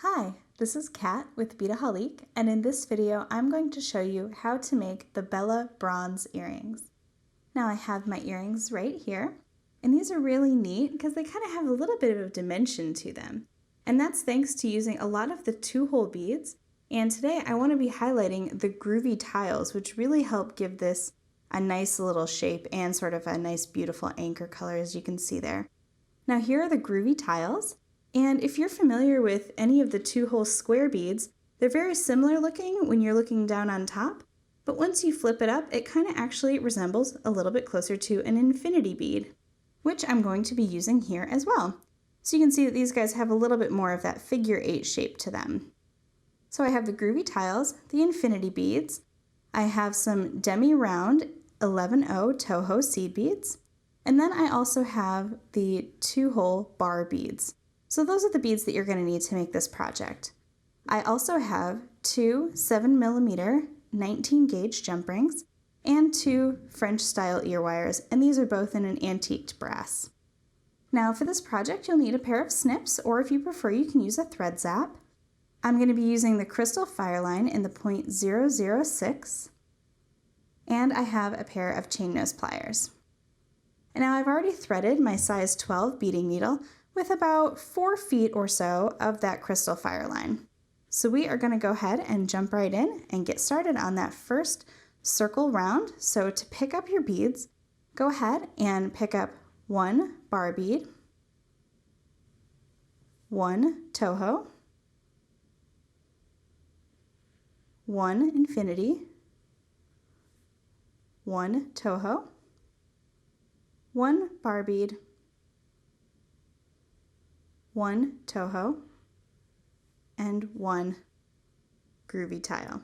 Hi, this is Kat with Beadaholique, and in this video I'm going to show you how to make the Bella bronze earrings. Now I have my earrings right here, and these are really neat because they kind of have a little bit of dimension to them. And that's thanks to using a lot of the 2-hole beads, and today I want to be highlighting the Groovy tiles, which really help give this a nice little shape and sort of a nice beautiful anchor color, as you can see there. Now here are the Groovy tiles. And if you're familiar with any of the 2-hole square beads, they're very similar looking when you're looking down on top, but once you flip it up, it kind of actually resembles a little bit closer to an infinity bead, which I'm going to be using here as well. So you can see that these guys have a little bit more of that figure 8 shape to them. So I have the Groovy tiles, the infinity beads, I have some Demi round 11-0 Toho seed beads, and then I also have the 2-hole bar beads. So those are the beads that you're going to need to make this project. I also have 2 7mm 19 gauge jump rings and 2 French style ear wires, and these are both in an antiqued brass. Now for this project you'll need a pair of snips, or if you prefer you can use a thread zap. I'm going to be using the crystal FireLine in the .006, and I have a pair of chain nose pliers. And now I've already threaded my size 12 beading needle with about 4 feet or so of that crystal FireLine. So we are going to go ahead and jump right in and get started on that first circle round. So to pick up your beads, go ahead and pick up 1 bar bead, 1 Toho, 1 infinity, 1 Toho, 1 bar bead, 1 Toho, and 1 Groovy tile.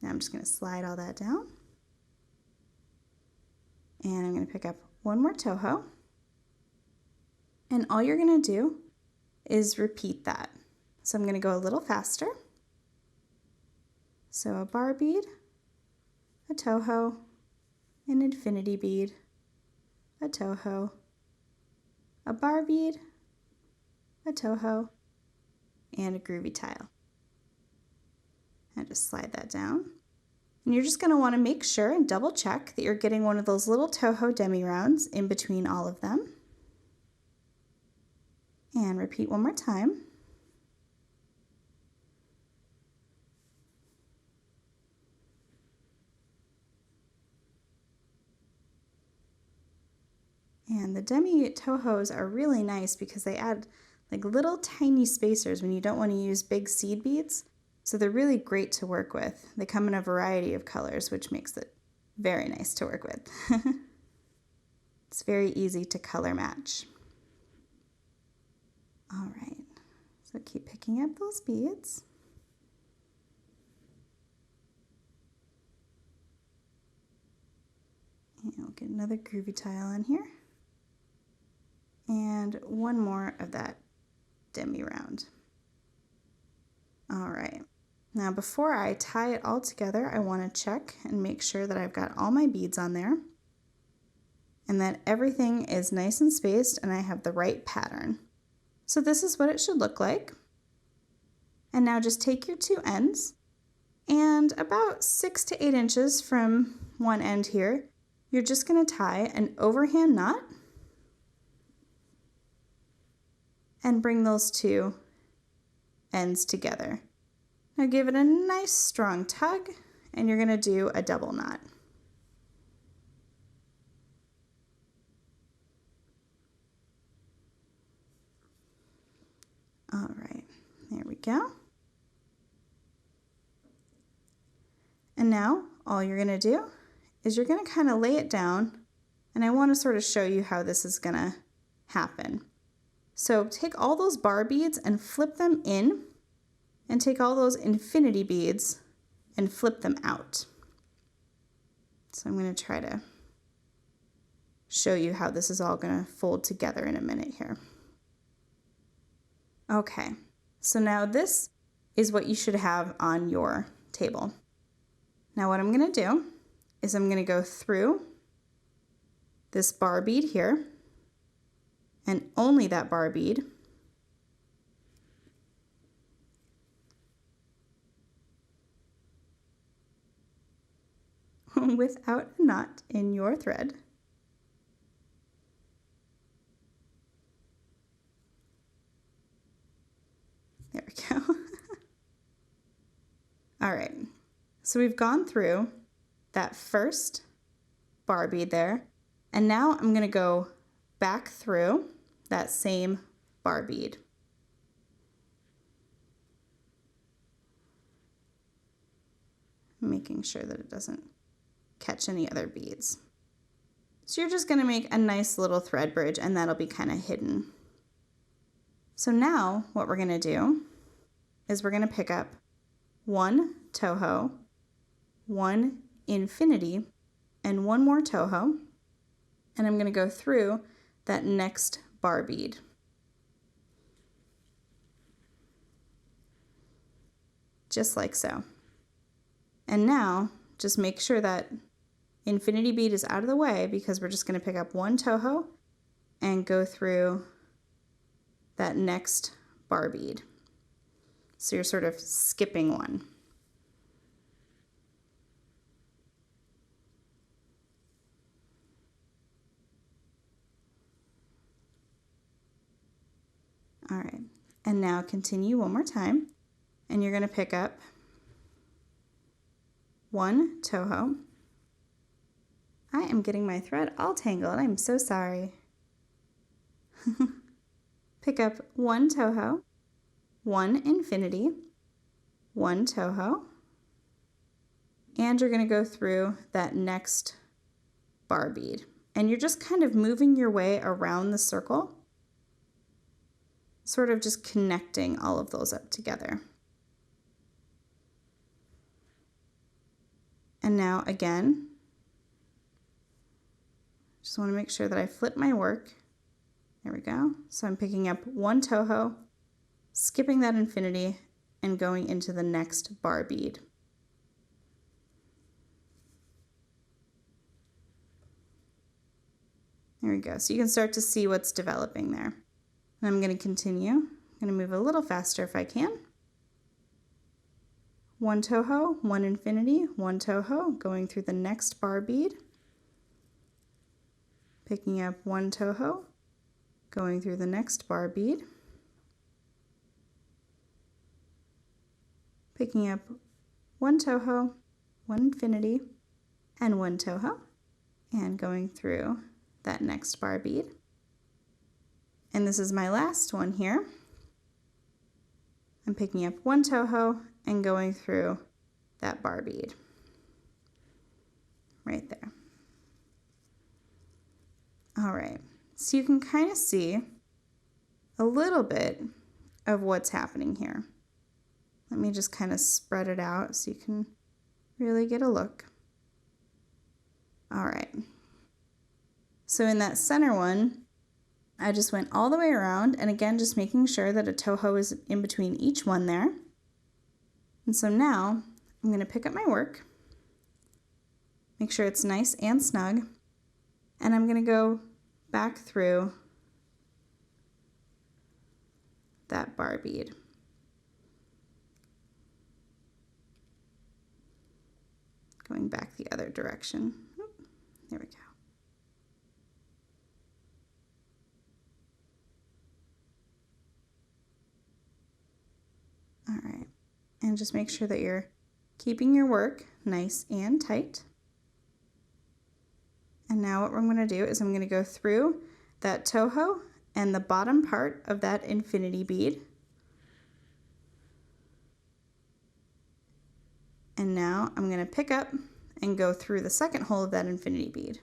Now I'm just going to slide all that down. And I'm going to pick up 1 more Toho. And all you're going to do is repeat that. So I'm going to go a little faster. So a bar bead, a Toho, an infinity bead, a Toho, a bar bead, a Toho, and a Groovy tile. And just slide that down. And you're just going to want to make sure and double check that you're getting one of those little Toho demi rounds in between all of them. And repeat one more time. And the Demi Tohos are really nice because they add like little tiny spacers when you don't want to use big seed beads. So they're really great to work with. They come in a variety of colors, which makes it very nice to work with. It's very easy to color match. All right, so keep picking up those beads. And we'll get another Groovy tile on here. And 1 more of that Demi round. All right, now before I tie it all together, I want to check and make sure that I've got all my beads on there and that everything is nice and spaced and I have the right pattern. So this is what it should look like. And now just take your 2 ends and about 6 to 8 inches from one end here, you're just going to tie an overhand knot and bring those 2 ends together. Now give it a nice strong tug and you're going to do a double knot. All right, there we go. And now all you're going to do is you're going to kind of lay it down, and I want to sort of show you how this is going to happen. So take all those bar beads and flip them in, and take all those infinity beads and flip them out. So I'm going to try to show you how this is all going to fold together in a minute here. Okay, so now this is what you should have on your table. Now what I'm going to do is I'm going to go through this bar bead here, and only that bar bead, without a knot in your thread. There we go. All right, so we've gone through that first bar bead there, and now I'm going to go back through that same bar bead. Making sure that it doesn't catch any other beads. So you're just going to make a nice little thread bridge, and that'll be kind of hidden. So now what we're going to do is we're going to pick up one Toho, one infinity, and one more Toho, and I'm going to go through that next bar bead. Just like so. And now just make sure that infinity bead is out of the way, because we're just going to pick up one Toho and go through that next bar bead. So you're sort of skipping one. All right, and now continue one more time, and you're going to pick up one Toho. I am getting my thread all tangled. I'm so sorry. Pick up one Toho, one infinity, one Toho, and you're going to go through that next bar bead. And you're just kind of moving your way around the circle, sort of just connecting all of those up together. And now again, just want to make sure that I flip my work. There we go. So I'm picking up one Toho, skipping that infinity, and going into the next bar bead. There we go. So you can start to see what's developing there. And I'm going to continue. I'm going to move a little faster if I can. One Toho, one infinity, one Toho, going through the next bar bead. Picking up one Toho, going through the next bar bead. Picking up one Toho, one infinity, and one Toho, and going through that next bar bead. And this is my last one here. I'm picking up one Toho and going through that bar bead right there. All right, so you can kind of see a little bit of what's happening here. Let me just kind of spread it out so you can really get a look. All right, so in that center one, I just went all the way around, and again, just making sure that a Toho is in between each one there. And so now I'm going to pick up my work, make sure it's nice and snug, and I'm going to go back through that bar bead. Going back the other direction. There we go. All right, and just make sure that you're keeping your work nice and tight. And now what I'm going to do is I'm going to go through that Toho and the bottom part of that infinity bead. And now I'm going to pick up and go through the second hole of that infinity bead.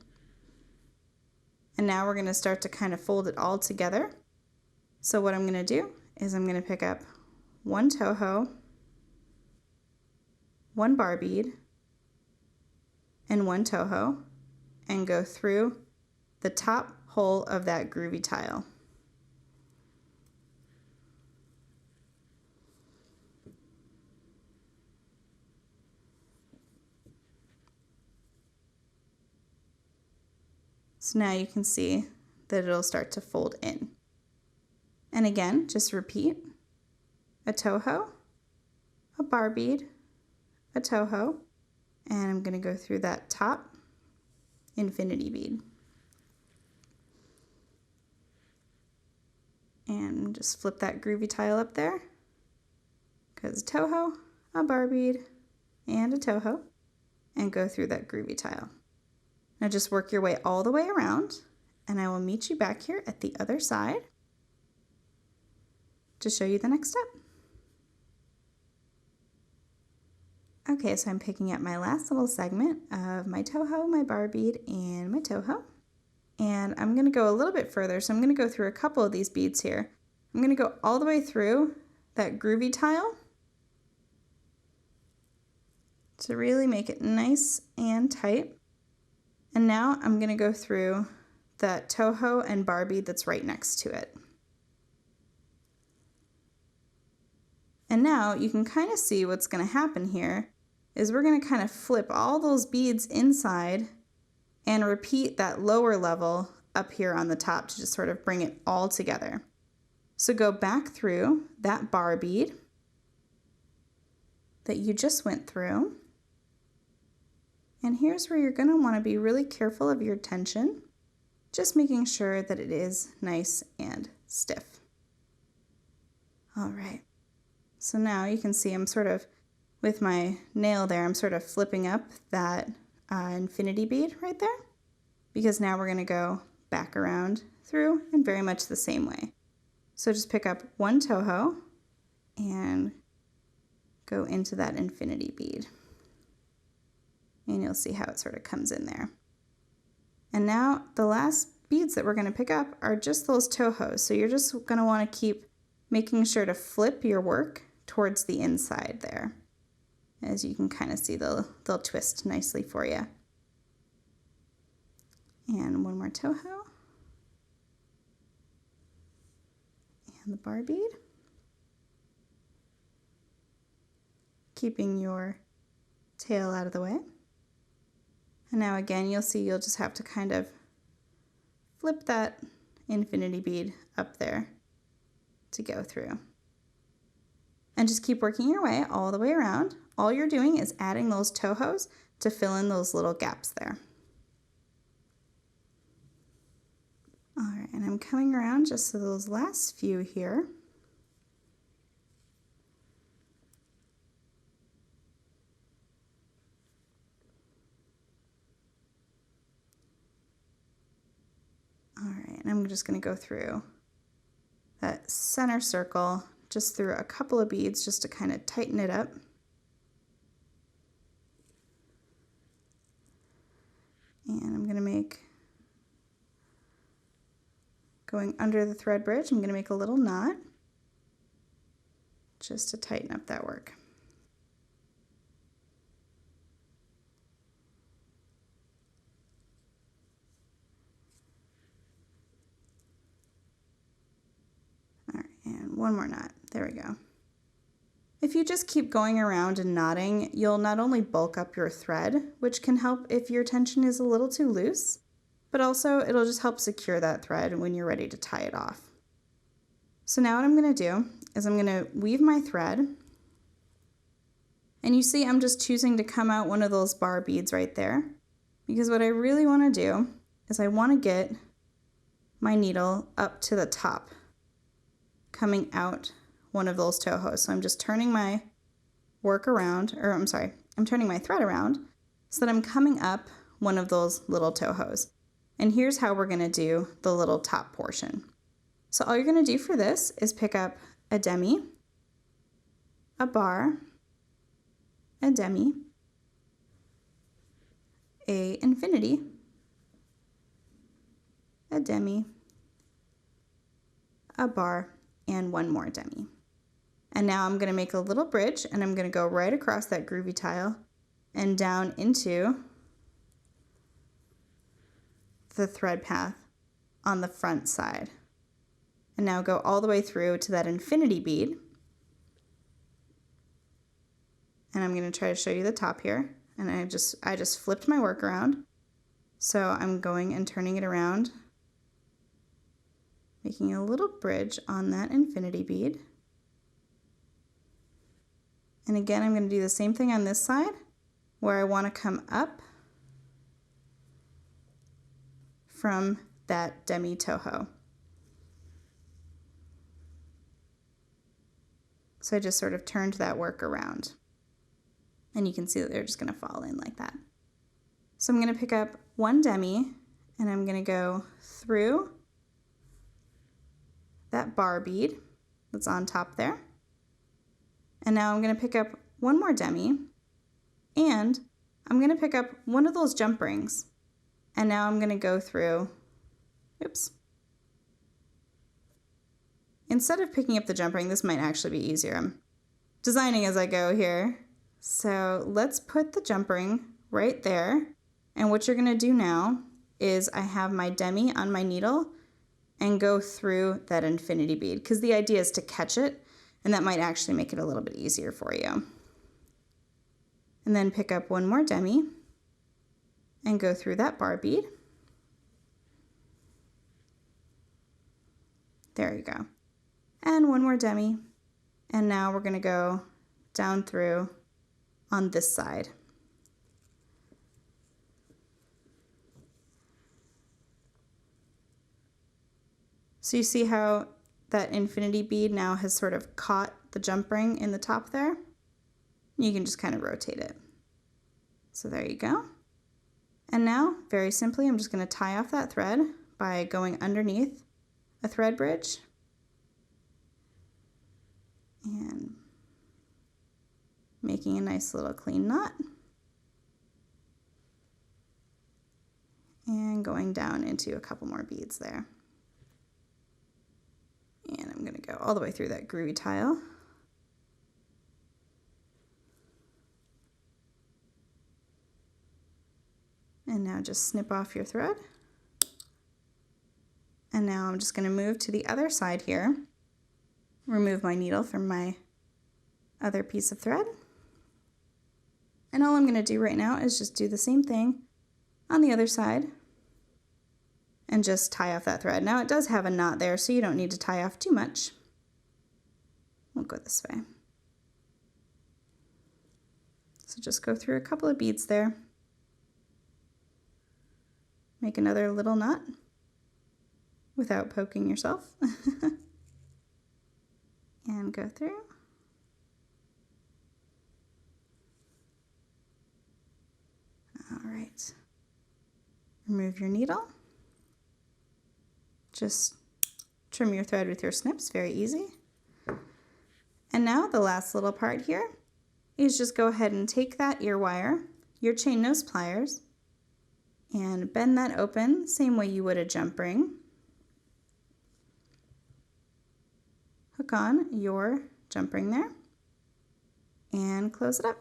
And now we're going to start to kind of fold it all together. So what I'm going to do is I'm going to pick up one Toho, one bar bead, and one Toho, and go through the top hole of that groovy tile. So now you can see that it'll start to fold in. And again, just repeat. A Toho, a bar bead, a Toho, and I'm going to go through that top infinity bead. And just flip that groovy tile up there, because a Toho, a bar bead, and a Toho, and go through that groovy tile. Now just work your way all the way around, and I will meet you back here at the other side to show you the next step. Okay, so I'm picking up my last little segment of my Toho, my bar bead, and my Toho. And I'm going to go a little bit further, so I'm going to go through a couple of these beads here. I'm going to go all the way through that groovy tile to really make it nice and tight. And now I'm going to go through that Toho and bar bead that's right next to it. And now you can kind of see what's going to happen here is we're going to kind of flip all those beads inside and repeat that lower level up here on the top to just sort of bring it all together. So go back through that bar bead that you just went through. And here's where you're going to want to be really careful of your tension, just making sure that it is nice and stiff. All right. So now you can see I'm sort of, with my nail there, I'm sort of flipping up that infinity bead right there, because now we're going to go back around through in very much the same way. So just pick up one Toho and go into that infinity bead. And you'll see how it sort of comes in there. And now the last beads that we're going to pick up are just those Tohos. So you're just going to want to keep making sure to flip your work towards the inside there. As you can kind of see, they'll twist nicely for you. And one more Toho. And the bar bead. Keeping your tail out of the way. And now again, you'll see you'll just have to kind of flip that infinity bead up there to go through. And just keep working your way all the way around. All you're doing is adding those Tohos to fill in those little gaps there. All right, and I'm coming around just to those last few here. All right, and I'm just going to go through that center circle, just through a couple of beads just to kind of tighten it up. And I'm going to make, going under the thread bridge, I'm going to make a little knot just to tighten up that work. All right, and one more knot. There we go. If you just keep going around and knotting, you'll not only bulk up your thread, which can help if your tension is a little too loose, but also it'll just help secure that thread when you're ready to tie it off. So now what I'm going to do is I'm going to weave my thread, and you see I'm just choosing to come out one of those bar beads right there, because what I really want to do is I want to get my needle up to the top, coming out one of those Tohos. So I'm just turning my work around, or I'm turning my thread around so that I'm coming up one of those little Tohos. And here's how we're going to do the little top portion. So all you're going to do for this is pick up a Demi, a bar, a Demi, a infinity, a Demi, a bar, and one more Demi. And now I'm going to make a little bridge, and I'm going to go right across that groovy tile and down into the thread path on the front side. And now go all the way through to that infinity bead. And I'm going to try to show you the top here. And I just flipped my work around. So I'm going and turning it around, making a little bridge on that infinity bead. And again, I'm going to do the same thing on this side, where I want to come up from that Demi Toho. So I just sort of turned that work around. And you can see that they're just going to fall in like that. So I'm going to pick up one Demi and I'm going to go through that bar bead that's on top there. And now I'm going to pick up one more Demi and I'm going to pick up one of those jump rings. And now I'm going to go through, oops. Instead of picking up the jump ring, this might actually be easier. I'm designing as I go here. So let's put the jump ring right there. And what you're going to do now is I have my Demi on my needle and go through that infinity bead, because the idea is to catch it, and that might actually make it a little bit easier for you. And then pick up one more Demi and go through that bar bead. There you go. And one more Demi. And now we're going to go down through on this side. So you see how that infinity bead now has sort of caught the jump ring in the top there? You can just kind of rotate it. So there you go. And now, very simply, I'm just going to tie off that thread by going underneath a thread bridge and making a nice little clean knot and going down into a couple more beads there. And I'm going to go all the way through that groovy tile. And now just snip off your thread. And now I'm just going to move to the other side here. Remove my needle from my other piece of thread. And all I'm going to do right now is just do the same thing on the other side and just tie off that thread. Now it does have a knot there, so you don't need to tie off too much. We'll go this way. So just go through a couple of beads there. Make another little knot without poking yourself. And go through. All right. Remove your needle. Just trim your thread with your snips, very easy. And now the last little part here is just go ahead and take that ear wire, your chain nose pliers, and bend that open, same way you would a jump ring. Hook on your jump ring there and close it up.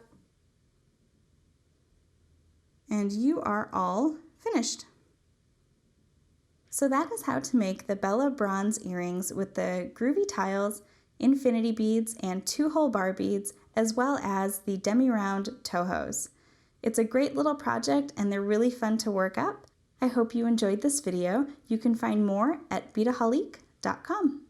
And you are all finished. So that is how to make the Bella bronze earrings with the groovy tiles, infinity beads, and 2-hole bar beads, as well as the demi-round Tohos. It's a great little project and they're really fun to work up. I hope you enjoyed this video. You can find more at Beadaholique.com.